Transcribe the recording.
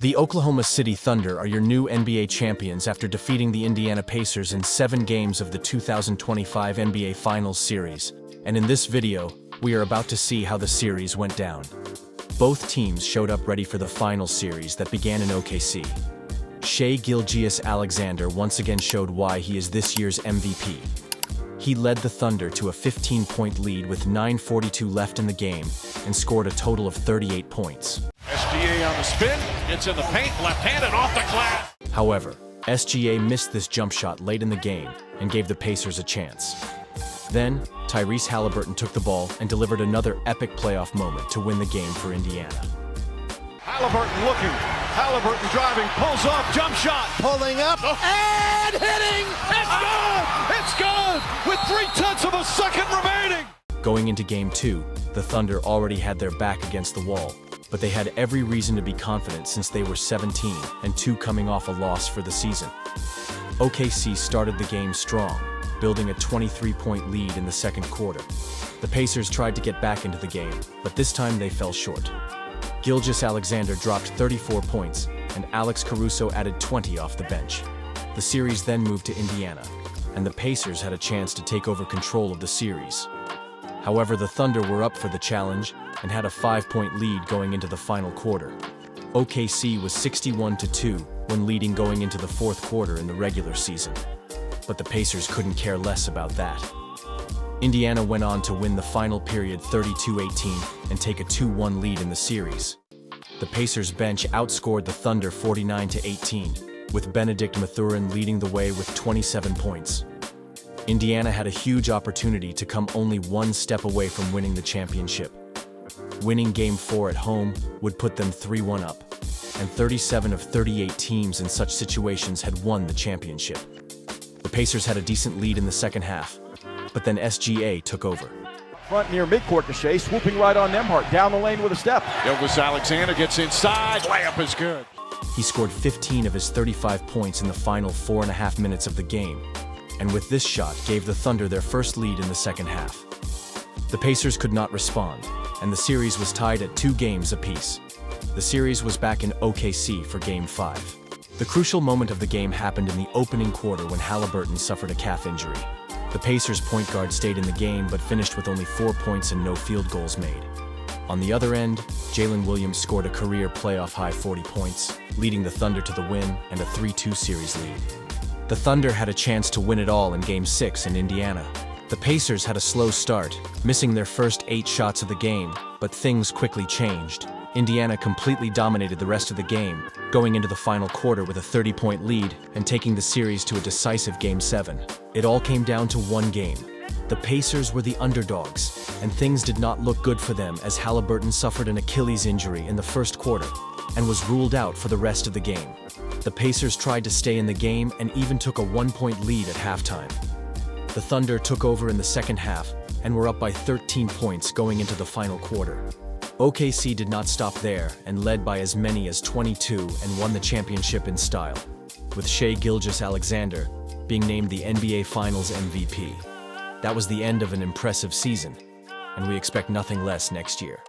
The Oklahoma City Thunder are your new NBA champions after defeating the Indiana Pacers in 7 games of the 2025 NBA Finals series. And in this video, we are about to see how the series went down. Both teams showed up ready for the final series that began in OKC. Gilgeous-Alexander once again showed why he is this year's MVP. He led the Thunder to a 15-point lead with 9:42 left in the game and scored a total of 38 points. SGA on the spin, gets in the paint, left-handed off the glass. However, SGA missed this jump shot late in the game and gave the Pacers a chance. Then, Tyrese Halliburton took the ball and delivered another epic playoff moment to win the game for Indiana. Halliburton looking, Halliburton driving, pulls off, jump shot, pulling up, and hitting! It's good! It's good! With 3/10 of a second remaining! Going into Game 2, the Thunder already had their back against the wall, but they had every reason to be confident since they were 17-2 coming off a loss for the season. OKC started the game strong, building a 23-point lead in the second quarter. The Pacers tried to get back into the game, but this time they fell short. Gilgeous-Alexander dropped 34 points, and Alex Caruso added 20 off the bench. The series then moved to Indiana, and the Pacers had a chance to take over control of the series. However, the Thunder were up for the challenge and had a 5-point lead going into the final quarter. OKC was 61-2 when leading going into the fourth quarter in the regular season. But the Pacers couldn't care less about that. Indiana went on to win the final period 32-18 and take a 2-1 lead in the series. The Pacers bench outscored the Thunder 49-18, with Benedict Mathurin leading the way with 27 points. Indiana had a huge opportunity to come only one step away from winning the championship. Winning Game 4 at home would put them 3-1 up, and 37 of 38 teams in such situations had won the championship. The Pacers had a decent lead in the second half, but then SGA took over. Front near midcourt to Shea, swooping right on Nembhard, down the lane with a step. Gilgeous-Alexander gets inside, layup is good. He scored 15 of his 35 points in the final 4.5 minutes of the game, and with this shot gave the Thunder their first lead in the second half. The Pacers could not respond, and the series was tied at 2 games apiece. The series was back in OKC for Game 5. The crucial moment of the game happened in the opening quarter when Halliburton suffered a calf injury. The Pacers' point guard stayed in the game but finished with only 4 points and no field goals made. On the other end, Jalen Williams scored a career playoff-high 40 points, leading the Thunder to the win and a 3-2 series lead. The Thunder had a chance to win it all in Game 6 in Indiana. The Pacers had a slow start, missing their first 8 shots of the game, but things quickly changed. Indiana completely dominated the rest of the game, going into the final quarter with a 30-point lead and taking the series to a decisive Game 7. It all came down to one game. The Pacers were the underdogs, and things did not look good for them as Halliburton suffered an Achilles injury in the first quarter and was ruled out for the rest of the game. The Pacers tried to stay in the game and even took a 1-point lead at halftime. The Thunder took over in the second half and were up by 13 points going into the final quarter. OKC did not stop there and led by as many as 22 and won the championship in style, with Gilgeous-Alexander being named the NBA Finals MVP. That was the end of an impressive season, and we expect nothing less next year.